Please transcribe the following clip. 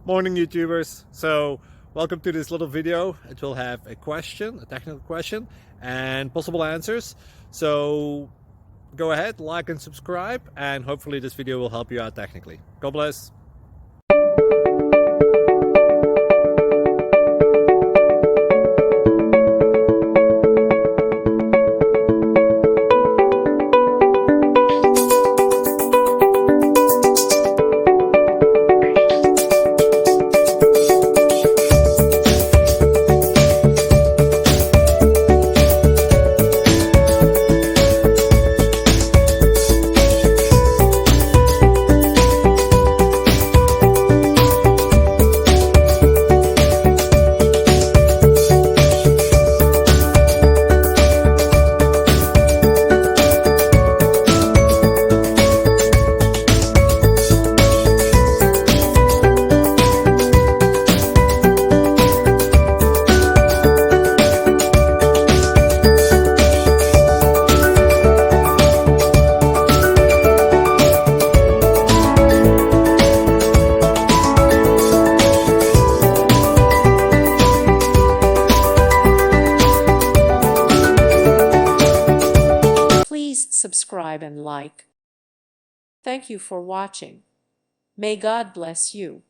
Morning YouTubers. So welcome to this little video. It will have a question, a technical question, and possible answers. So go ahead, like and subscribe, and hopefully this video will help you out technically. God bless. Please subscribe and like. Thank you for watching. May God bless you.